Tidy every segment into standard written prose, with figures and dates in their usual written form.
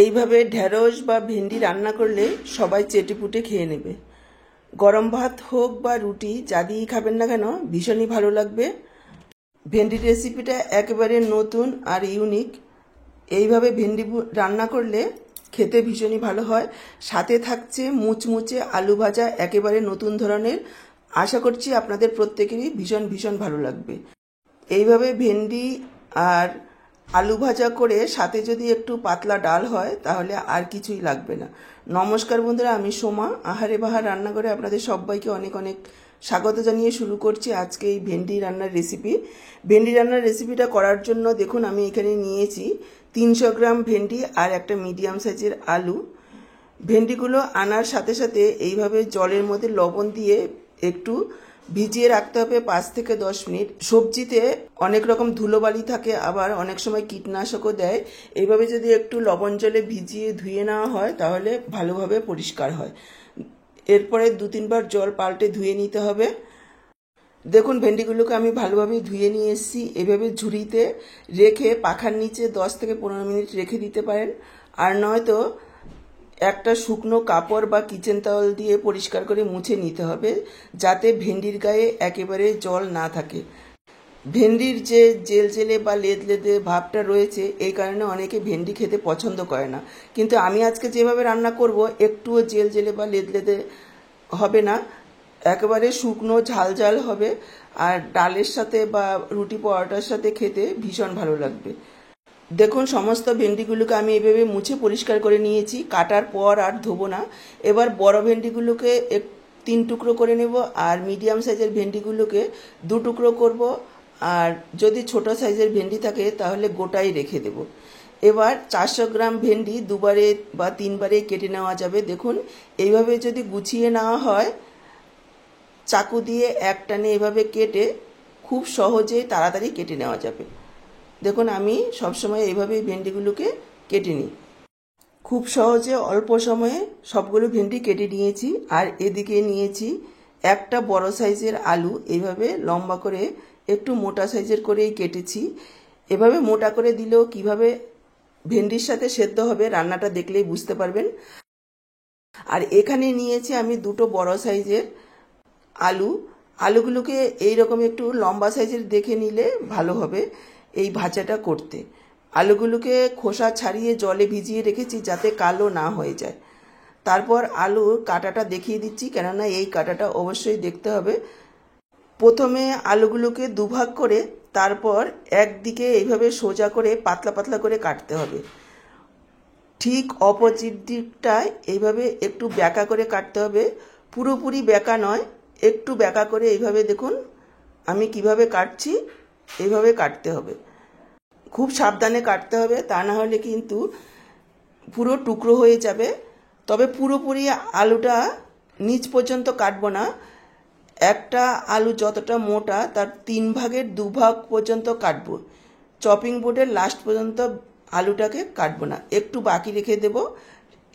এইভাবে ঢেঁড়স বা ভেন্ডি রান্না করলে সবাই চেটেপুটে খেয়ে নেবে। গরম ভাত হোক বা রুটি যা দিয়েই খাবেন না কেন ভীষণই ভালো লাগবে। ভেন্ডির রেসিপিটা একেবারে নতুন আর ইউনিক। এইভাবে ভেন্ডি রান্না করলে খেতে ভীষণই ভালো হয়। সাথে থাকছে মুচমুচে আলু ভাজা, একেবারে নতুন ধরনের। আশা করছি আপনাদের প্রত্যেকেরই ভীষণ ভীষণ ভালো লাগবে। এইভাবে ভেন্ডি আর আলু ভাজা করে সাথে যদি একটু পাতলা ডাল হয় তাহলে আর কিছুই লাগবে না। নমস্কার বন্ধুরা, আমি সোমা। আহারে বাহার রান্নাঘরে আপনাদের সবাইকে অনেক অনেক স্বাগত জানিয়ে শুরু করছি আজকে এই ভেন্ডি রান্নার রেসিপি। ভেন্ডি রান্নার রেসিপিটা করার জন্য দেখুন আমি এখানে নিয়েছি 300 গ্রাম ভেন্ডি আর একটা মিডিয়াম সাইজের আলু। ভেন্ডিগুলো আনার সাথে সাথে এইভাবে জলের মধ্যে লবণ দিয়ে একটু ভিজিয়ে রাখতে হবে 5 থেকে 10 মিনিট। সবজিতে অনেক রকম ধুলোবালি থাকে, আবার অনেক সময় কীটনাশকও দেয়। এইভাবে যদি একটু লবণ জলে ভিজিয়ে ধুয়ে নেওয়া হয় তাহলে ভালোভাবে পরিষ্কার হয়। এরপরে 2-3 বার জল পাল্টে ধুয়ে নিতে হবে। দেখুন ভেন্ডিগুলোকে আমি ভালোভাবে ধুয়ে নিয়ে এসেছি। এভাবে ঝুড়িতে রেখে পাখার নিচে 10 থেকে 15 মিনিট রেখে দিতে পারেন, আর নয়তো একটা শুকনো কাপড় বা কিচেন টাওয়েল দিয়ে পরিষ্কার করে মুছে নিতে হবে, যাতে ভেন্ডির গায়ে একেবারে জল না থাকে। ভেন্ডির যে জেলজেলে বা লেদলেদে ভাবটা রয়েছে, এই কারণে অনেকে ভেন্ডি খেতে পছন্দ করে না। কিন্তু আমি আজকে যেভাবে রান্না করব একটুও জেলজেলে বা লেদলেদে হবে না, একেবারে শুকনো ঝাল ঝাল হবে, আর ডালের সাথে বা রুটি পরোটার সাথে খেতে ভীষণ ভালো লাগবে। দেখুন সমস্ত ভেন্ডিগুলোকে আমি এভাবে মুছে পরিষ্কার করে নিয়েছি। কাটার পর আর ধোবো না। এবার বড় ভেন্ডিগুলোকে 3 টুকরো করে নেব, আর মিডিয়াম সাইজের ভেন্ডিগুলোকে 2 টুকরো করব, আর যদি ছোট সাইজের ভেন্ডি থাকে তাহলে গোটাই রেখে দেব। এবার 400 গ্রাম ভেন্ডি 2বারে বা 3বারে কেটে নেওয়া যাবে। দেখুন এইভাবে যদি গুছিয়ে নেওয়া হয়, চাকু দিয়ে একটানে এভাবে কেটে খুব সহজেই তাড়াতাড়ি কেটে নেওয়া যাবে। দেখুন আমি সবসময় এইভাবেই ভেন্ডিগুলোকে কেটে নিই। খুব সহজে অল্প সময়ে সবগুলো ভেন্ডি কেটে নিয়েছি। আর এদিকে নিয়েছি একটা বড় সাইজের আলু। এইভাবে লম্বা করে একটু মোটা সাইজের করেই কেটেছি। এভাবে মোটা করে দিলেও কিভাবে ভেন্ডির সাথে সেদ্ধ হবে রান্নাটা দেখলেই বুঝতে পারবেন। আর এখানে নিয়েছি আমি 2টো বড় সাইজের আলু। আলুগুলোকে এইরকম একটু লম্বা সাইজের দেখে নিলে ভালো হবে এই ভাজাটা করতে। আলুগুলোকে খোসা ছাড়িয়ে জলে ভিজিয়ে রেখেছি যাতে কালো না হয়ে যায়। তারপর আলুর কাটাটা দেখিয়ে দিচ্ছি, কেননা এই কাটাটা অবশ্যই দেখতে হবে। প্রথমে আলুগুলোকে দুভাগ করে তারপর একদিকে এইভাবে সোজা করে পাতলা পাতলা করে কাটতে হবে। ঠিক অপোজিট দিকটায় এইভাবে একটু ব্যাকা করে কাটতে হবে। পুরোপুরি ব্যাকা নয়, একটু ব্যাকা করে। এইভাবে দেখুন আমি কিভাবে কাটছি, এইভাবে কাটতে হবে। খুব সাবধানে কাটতে হবে, তা না হলে কিন্তু পুরো টুকরো হয়ে যাবে। তবে পুরোপুরি আলুটা নিচ পর্যন্ত কাটবো না। একটা আলু যতটা মোটা তার 3 ভাগের 2 ভাগ পর্যন্ত কাটবো। চপিং বোর্ডের লাস্ট পর্যন্ত আলুটাকে কাটবো না, একটু বাকি রেখে দেব।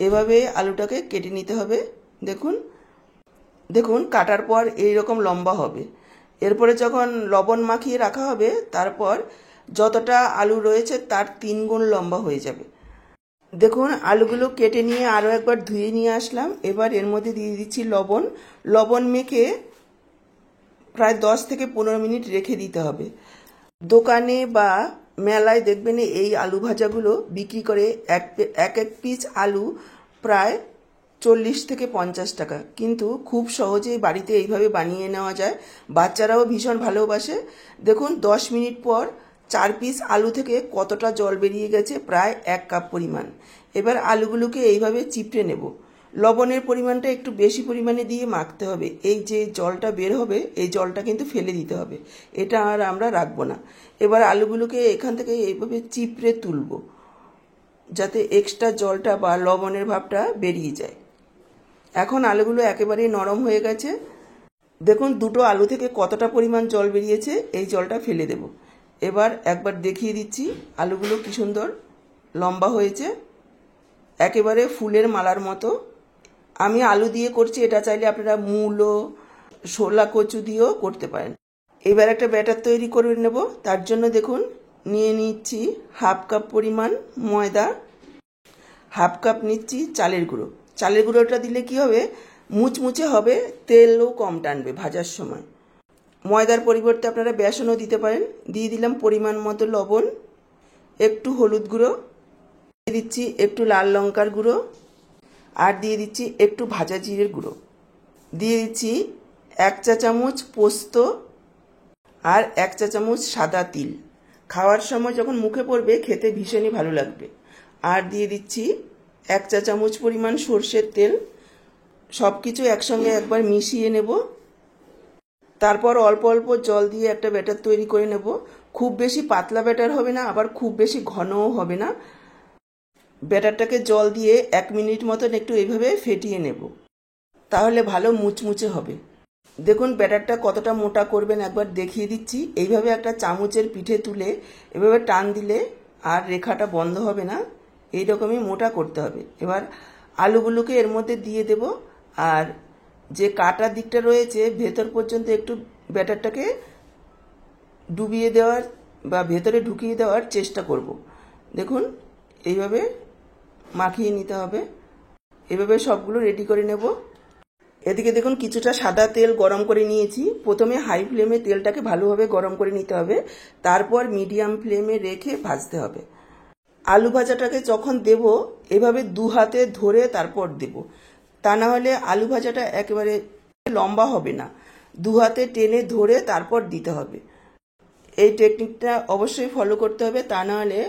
এভাবে আলুটাকে কেটে নিতে হবে। দেখুন দেখুন কাটার পর এইরকম লম্বা হবে। এরপরে যখন লবণ মাখিয়ে রাখা হবে, তারপর যতটা আলু রয়েছে তার 3 গুণ লম্বা হয়ে যাবে। দেখুন আলুগুলো কেটে নিয়ে আরও একবার ধুয়ে নিয়ে আসলাম। এবার এর মধ্যে দিয়ে দিচ্ছি লবণ। লবণ মেখে প্রায় 10 থেকে 15 মিনিট রেখে দিতে হবে। দোকানে বা মেলায় দেখবেন এই আলু ভাজাগুলো বিক্রি করে। এক পিস আলু প্রায় 40 থেকে 50 টাকা। কিন্তু খুব সহজেই বাড়িতে এইভাবে বানিয়ে নেওয়া যায়। বাচ্চারাও ভীষণ ভালোবাসে। দেখুন 10 মিনিট পর 4 পিস আলু থেকে কতটা জল বেরিয়ে গেছে, প্রায় 1 কাপ পরিমাণ। এবার আলুগুলোকে এইভাবে চিপড়ে নেব। লবণের পরিমাণটা একটু বেশি পরিমাণে দিয়ে মাখতে হবে। এই যে জলটা বের হবে এই জলটা কিন্তু ফেলে দিতে হবে, এটা আর আমরা রাখবো না। এবার আলুগুলোকে এখান থেকে এইভাবে চিপড়ে তুলব, যাতে এক্সট্রা জলটা বা লবণের ভাবটা বেরিয়ে যায়। এখন আলুগুলো একেবারেই নরম হয়ে গেছে। দেখুন 2টো আলু থেকে কতটা পরিমাণ জল বেরিয়েছে, এই জলটা ফেলে দেব। এবার একবার দেখিয়ে দিচ্ছি আলুগুলো কি সুন্দর লম্বা হয়েছে, একেবারে ফুলের মালার মতো। আমি আলু দিয়ে করছি, এটা চাইলে আপনারা মূলো, শোলা কচু দিয়েও করতে পারেন। এবার একটা ব্যাটার তৈরি করে নেব। তার জন্য দেখুন নিয়ে নিচ্ছি 1/2 কাপ পরিমাণ ময়দা, হাফ কাপ নিচ্ছি চালের গুঁড়ো। চালের গুঁড়োটা দিলে কি হবে, মুচমুচে হবে, তেলও কম টানবে ভাজার সময়। ময়দার পরিবর্তে আপনারা বেসনও দিতে পারেন। দিয়ে দিলাম পরিমাণ মতো লবণ, একটু হলুদ গুঁড়ো, দিয়ে দিচ্ছি একটু লাল লঙ্কার গুঁড়ো, আর দিয়ে দিচ্ছি একটু ভাজা জিরের গুঁড়ো, দিয়ে দিচ্ছি 1 চা চামচ পোস্ত আর 1 চা চামচ সাদা তিল। খাওয়ার সময় যখন মুখে পড়বে খেতে ভীষণই ভালো লাগবে। আর দিয়ে দিচ্ছি 1 চা চামচ পরিমাণ সর্ষের তেল। সব কিছু একসঙ্গে একবার মিশিয়ে নেব। তারপর অল্প অল্প জল দিয়ে একটা ব্যাটার তৈরি করে নেব। খুব বেশি পাতলা ব্যাটার হবে না, আবার খুব বেশি ঘনও হবে না। ব্যাটারটাকে জল দিয়ে 1 মিনিট মতন একটু এইভাবে ফেটিয়ে নেব, তাহলে ভালো মুচমুচে হবে। দেখুন ব্যাটারটা কতটা মোটা করবেন একবার দেখিয়ে দিচ্ছি। এইভাবে একটা চামচের পিঠে তুলে এভাবে টান দিলে আর রেখাটা বন্ধ হবে না, এইরকমই মোটা করতে হবে। এবার আলুগুলোকে এর মধ্যে দিয়ে দেব, আর যে কাটার দিকটা রয়েছে ভেতর পর্যন্ত একটু ব্যাটারটাকে ডুবিয়ে দেওয়ার বা ভেতরে ঢুকিয়ে দেওয়ার চেষ্টা করব। দেখুন এইভাবে মাখিয়ে নিতে হবে। এভাবে সবগুলো রেডি করে নেব। এদিকে দেখুন কিছুটা সাদা তেল গরম করে নিয়েছি। প্রথমে হাই ফ্লেমে তেলটাকে ভালোভাবে গরম করে নিতে হবে, তারপর মিডিয়াম ফ্লেমে রেখে ভাজতে হবে। আলু ভাজাটাকে যখন দেব এভাবে 2 হাতে ধরে তারপর দেব, তা না হলে আলু ভাজাটা একেবারে লম্বা হবে না। 2 হাতে টেনে ধরে তারপর দিতে হবে। এই টেকনিকটা অবশ্যই ফলো করতে হবে, তা না হলে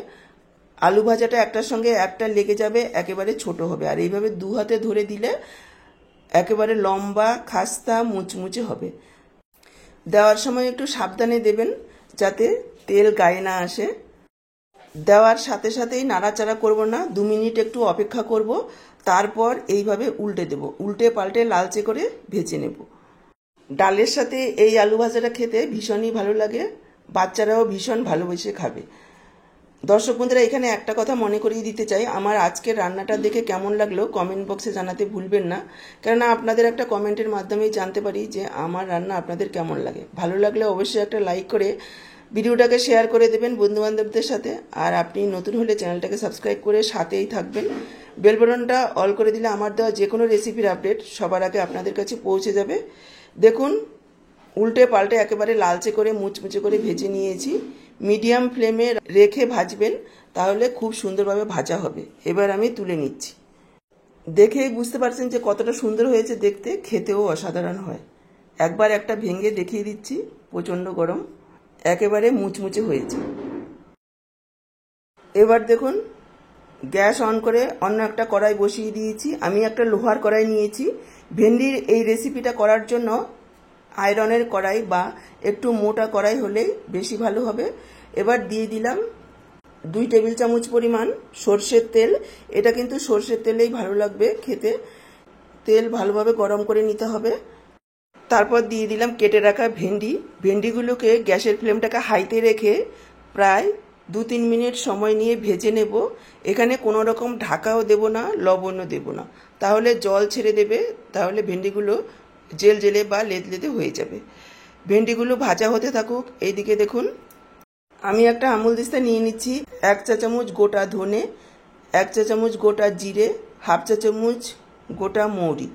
আলু ভাজাটা একটার সঙ্গে একটা লেগে যাবে, একেবারে ছোট হবে। আর এইভাবে 2 হাতে ধরে দিলে একেবারে লম্বা খাস্তা মুচমুচে হবে। দেওয়ার সময় একটু সাবধানে দেবেন যাতে তেল গায়ে না আসে। দেওয়ার সাথে সাথেই নাড়াচাড়া করব না, 2 মিনিট একটু অপেক্ষা করব, তারপর এইভাবে উল্টে দেব। উল্টে পাল্টে লালচে করে ভেজে নেব। ডালের সাথে এই আলু ভাজাটা খেতে ভীষণই ভালো লাগে, বাচ্চারাও ভীষণ ভালোবেসে খাবে। দর্শক বন্ধুরা, এখানে একটা কথা মনে করিয়ে দিতে চাই, আমার আজকের রান্নাটা দেখে কেমন লাগলো কমেন্ট বক্সে জানাতে ভুলবেন না, কেননা আপনাদের একটা কমেন্টের মাধ্যমেই জানতে পারি যে আমার রান্না আপনাদের কেমন লাগে। ভালো লাগলে অবশ্যই একটা লাইক করে ভিডিওটাকে শেয়ার করে দেবেন বন্ধুবান্ধবদের সাথে। আর আপনি নতুন হলে চ্যানেলটাকে সাবস্ক্রাইব করে সাথেই থাকবেন। বেল বাটনটা অল করে দিলে আমার দেওয়া যে কোনো রেসিপির আপডেট সবার আগে আপনাদের কাছে পৌঁছে যাবে। দেখুন উল্টে পাল্টে একেবারে লালচে করে মুচমুচে করে ভেজে নিয়েছি। মিডিয়াম ফ্লেমে রেখে ভাজবেন, তাহলে খুব সুন্দরভাবে ভাজা হবে। এবার আমি তুলে নিচ্ছি। দেখেই বুঝতে পারছেন যে কতটা সুন্দর হয়েছে দেখতে, খেতেও অসাধারণ হয়। একবার একটা ভেঙে দেখিয়ে দিচ্ছি, প্রচণ্ড গরম, একেবারে মুচমুচে হয়েছে। এবার দেখুন গ্যাস অন করে অন্য একটা কড়াই বসিয়ে দিয়েছি। আমি একটা লোহার কড়াই নিয়েছি। ভেন্ডির এই রেসিপিটা করার জন্য আয়রনের কড়াই বা একটু মোটা কড়াই হলে বেশি ভালো হবে। এবার দিয়ে দিলাম 2 টেবিল চামচ পরিমাণ সর্ষের তেল। এটা কিন্তু সর্ষের তেলেই ভালো লাগবে খেতে। তেল ভালোভাবে গরম করে নিতে হবে। তারপর দিয়ে দিলাম কেটে রাখা ভেন্ডি। ভেন্ডিগুলোকে গ্যাসের ফ্লেমটাকে হাইতে রেখে প্রায় 2-3 মিনিট সময় নিয়ে ভেজে নেব। এখানে কোনো রকম ঢাকাও দেব না, লবণও দেব না, তাহলে জল ছেড়ে দেবে, তাহলে ভেন্ডিগুলো জেল জেলে বা লেদলেদে হয়ে যাবে। ভেন্ডিগুলো ভাজা হতে থাকুক। এইদিকে দেখুন আমি একটা আমুল দিস্তা নিয়ে নিচ্ছি। 1 চা চামচ গোটা ধনে, 1 চা চামচ গোটা জিরে, হাফ চা চামচ গোটা মৌরি।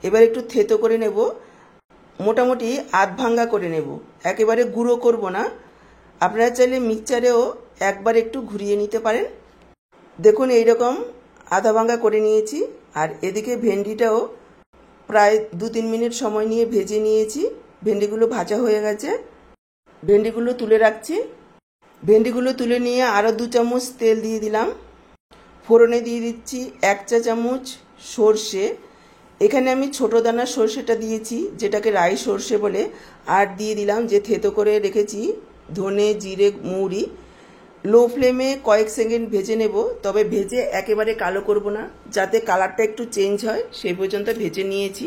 এবার একটু থেতো করে নেব, মোটামুটি আধ ভাঙ্গা করে নেব, একেবারে গুঁড়ো করব না। আপনারা চাইলে মিক্সচারেও একবার একটু ঘুরিয়ে নিতে পারেন। দেখুন এইরকম আধা ভাঙ্গা করে নিয়েছি। আর এদিকে ভেন্ডিটাও প্রায় 2-3 মিনিট সময় নিয়ে ভেজে নিয়েছি। ভেন্ডিগুলো ভাজা হয়ে গেছে। ভেন্ডিগুলো তুলে রাখছি। ভেন্ডিগুলো তুলে নিয়ে আরও 2 চামচ তেল দিয়ে দিলাম। ফোড়নে দিয়ে দিচ্ছি 1 চা চামচ সর্ষে। এখানে আমি ছোটো দানার সর্ষেটা দিয়েছি, যেটাকে রাই সর্ষে বলে। আর দিয়ে দিলাম যে থেতো করে রেখেছি ধনে, জিরে, মৌরি। লো ফ্লেমে কয়েক সেকেন্ড ভেজে নেব, তবে ভেজে একেবারে কালো করব না, যাতে কালারটা একটু চেঞ্জ হয় সেই পর্যন্ত ভেজে নিয়েছি।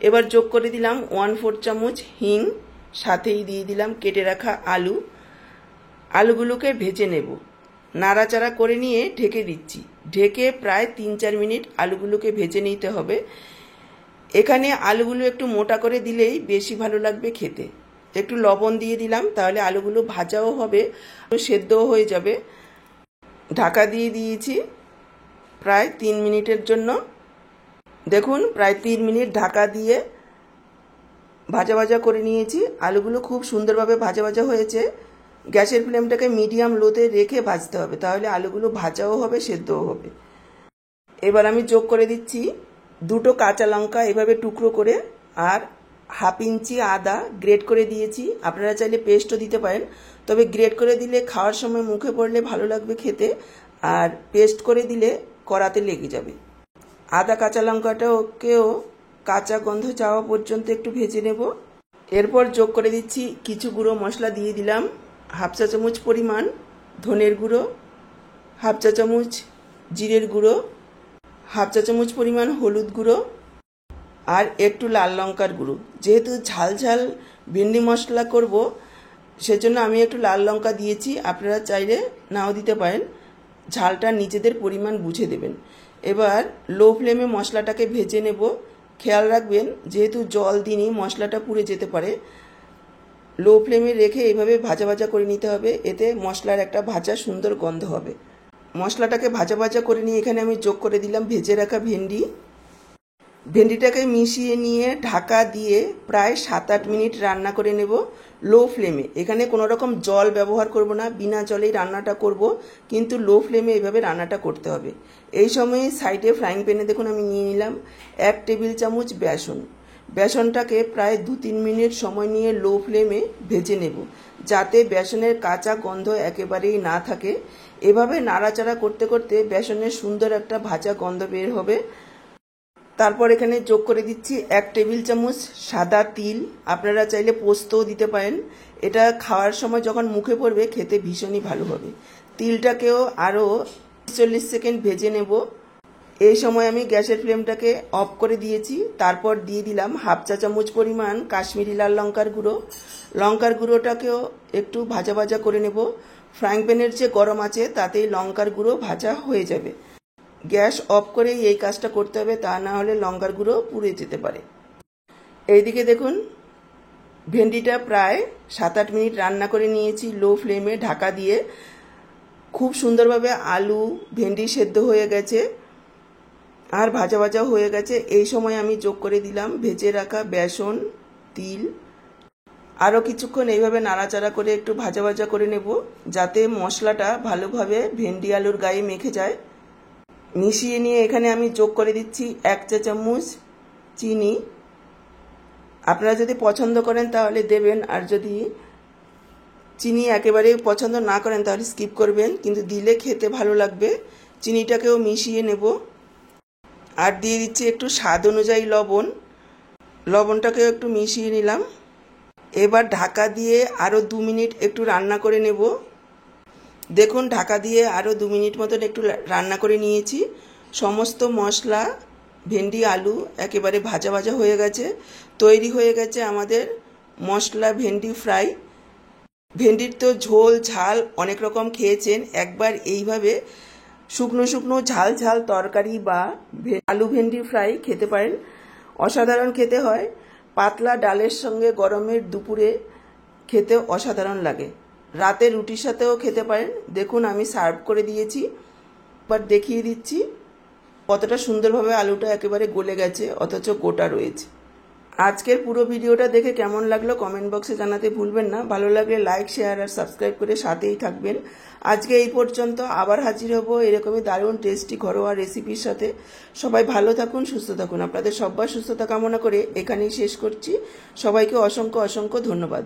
এবার যোগ করে দিলাম 1/4 চামচ হিং, সাথেই দিয়ে দিলাম কেটে রাখা আলু। আলুগুলোকে ভেজে নেব, নাড়াচাড়া করে নিয়ে ঢেকে দিচ্ছি। ঢেকে প্রায় 3-4 মিনিট আলুগুলোকে ভেজে নিতে হবে। এখানে আলুগুলো একটু মোটা করে দিলেই বেশি ভালো লাগবে খেতে। একটু লবণ দিয়ে দিলাম, তাহলে আলুগুলো ভাজাও হবে, সেদ্ধও হয়ে যাবে। ঢাকা দিয়ে দিয়েছি। প্রায় 3 মিনিটের জন্য। দেখুন প্রায় 3 মিনিট ঢাকা দিয়ে ভাজা ভাজা করে নিয়েছি। আলুগুলো খুব সুন্দরভাবে ভাজা ভাজা হয়েছে। গ্যাসের ফ্লেমটাকে মিডিয়াম লোতে রেখে ভাজতে হবে, তাহলে আলুগুলো ভাজাও হবে, সেদ্ধও হবে। এবার আমি যোগ করে দিচ্ছি 2টো কাঁচা লঙ্কা এভাবে টুকরো করে, আর হাফ ইঞ্চি আদা গ্রেট করে দিয়েছি। আপনারা চাইলে পেস্টও দিতে পারেন, তবে গ্রেট করে দিলে খাওয়ার সময় মুখে পড়লে ভালো লাগবে খেতে, আর পেস্ট করে দিলে কড়াতে লেগে যাবে। আদা কাঁচা লঙ্কাটাকেও কাঁচা গন্ধ যাওয়া পর্যন্ত একটু ভেজে নেব। এরপর যোগ করে দিচ্ছি কিছু গুঁড়ো মশলা। দিয়ে দিলাম হাফ চা চামচ পরিমাণ ধনের গুঁড়ো, হাফ চা চামচ জিরের গুঁড়ো, হাফ চা চামচ পরিমাণ হলুদ গুঁড়ো, আর একটু লাল লঙ্কার গুঁড়ো। যেহেতু ঝাল ঝাল ভেন্ডি মশলা করব, সেজন্য আমি একটু লাল লঙ্কা দিয়েছি। আপনারা চাইলে নাও দিতে পারেন, ঝালটা নিজেদের পরিমাণ বুঝে দেবেন। এবার লো ফ্লেমে মশলাটাকে ভেজে নেব। খেয়াল রাখবেন, যেহেতু জল দিনই মশলাটা পুড়ে যেতে পারে। লো ফ্লেমে রেখে এইভাবে ভাজা ভাজা করে নিতে হবে, এতে মশলার একটা ভাজা সুন্দর গন্ধ হবে। মশলাটাকে ভাজা ভাজা করে নিয়ে এখানে আমি যোগ করে দিলাম ভেজে রাখা ভেন্ডি। ভেন্ডিটাকে মিশিয়ে নিয়ে ঢাকা দিয়ে প্রায় 7-8 মিনিট রান্না করে নেব লো ফ্লেমে। এখানে কোনো রকম জল ব্যবহার করব না, বিনা জলেই রান্নাটা করব, কিন্তু লো ফ্লেমে এইভাবে রান্নাটা করতে হবে। এই সময়ে সাইডে ফ্রাইং প্যানে দেখুন আমি নিয়ে নিলাম 1 টেবিল চামচ বেসন। বেসনটাকে প্রায় 2-3 মিনিট সময় নিয়ে লো ফ্লেমে ভেজে নেব, যাতে বেসনের কাঁচা গন্ধ একেবারেই না থাকে। এভাবে নাড়াচাড়া করতে করতে বেসনের সুন্দর একটা ভাজা গন্ধ বের হবে। তারপর এখানে যোগ করে দিচ্ছি 1 টেবিল চামচ সাদা তিল। আপনারা চাইলে পোস্তও দিতে পারেন। এটা খাওয়ার সময় যখন মুখে পড়বে খেতে ভীষণই ভালো হবে। তিলটাকেও আরও 40 সেকেন্ড ভেজে নেব। এই সময় আমি গ্যাসের ফ্লেমটাকে অফ করে দিয়েছি। তারপর দিয়ে দিলাম হাফ চা চামচ পরিমাণ কাশ্মীরি লাল লঙ্কার গুঁড়ো। লঙ্কার গুঁড়োটাকেও একটু ভাজা ভাজা করে নেব। ফ্রাইং প্যানের যে গরম আছে তাতেই লঙ্কার গুঁড়ো ভাজা হয়ে যাবে। গ্যাস অফ করে এই কাজটা করতে হবে, তা না হলে লঙ্কার গুঁড়ো পুড়ে যেতে পারে। এইদিকে দেখুন ভেন্ডিটা প্রায় 7-8 মিনিট রান্না করে নিয়েছি লো ফ্লেমে ঢাকা দিয়ে। খুব সুন্দরভাবে আলু ভেন্ডি সেদ্ধ হয়ে গেছে আর ভাজা ভাজা হয়ে গেছে। এই সময় আমি যোগ করে দিলাম ভেজে রাখা বেসন, তিল। আরও কিছুক্ষণ এইভাবে নাড়াচাড়া করে একটু ভাজা ভাজা করে নেব, যাতে মশলাটা ভালোভাবে ভেন্ডি আলুর গায়ে মেখে যায়। মিশিয়ে নিয়ে এখানে আমি যোগ করে দিচ্ছি 1 চা চামচ চিনি। আপনারা যদি পছন্দ করেন তাহলে দেবেন, আর যদি চিনি একেবারে পছন্দ না করেন তাহলে স্কিপ করবেন, কিন্তু দিলে খেতে ভালো লাগবে। চিনিটাকেও মিশিয়ে নেব। আর দিয়ে দিচ্ছি একটু স্বাদ অনুযায়ী লবণ। লবণটাকেও একটু মিশিয়ে নিলাম। এবার ঢাকা দিয়ে আরও 2 মিনিট একটু রান্না করে নেব। দেখুন ঢাকা দিয়ে আরও 2 মিনিট মতন একটু রান্না করে নিয়েছি। সমস্ত মশলা ভেন্ডি আলু একেবারে ভাজা ভাজা হয়ে গেছে। তৈরি হয়ে গেছে আমাদের মশলা ভেন্ডি ফ্রাই। ভেন্ডির তো ঝোল ঝাল অনেক রকম খেয়েছেন, একবার এইভাবে শুকনো শুকনো ঝাল ঝাল তরকারি বা আলু ভেন্ডি ফ্রাই খেতে পারেন। অসাধারণ খেতে হয়। পাতলা ডালের সঙ্গে গরমের দুপুরে খেতে অসাধারণ লাগে। রাতে রুটির সাথেও খেতে পারেন। দেখুন আমি সার্ভ করে দিয়েছি। এবার দেখিয়ে দিচ্ছি কতটা সুন্দরভাবে আলুটা একেবারে গলে গেছে, অথচ গোটা রয়েছে। আজকের পুরো ভিডিওটা দেখে কেমন লাগলো কমেন্ট বক্সে জানাতে ভুলবেন না। ভালো লাগলে লাইক, শেয়ার আর সাবস্ক্রাইব করে সাথেই থাকবেন। আজকে এই পর্যন্ত, আবার হাজির হব এরকমই দারুণ টেস্টি ঘরোয়া রেসিপির সাথে। সবাই ভালো থাকুন, সুস্থ থাকুন। আপনাদের সবার সুস্থতা কামনা করে এখানেই শেষ করছি। সবাইকে অসংখ্য অসংখ্য ধন্যবাদ।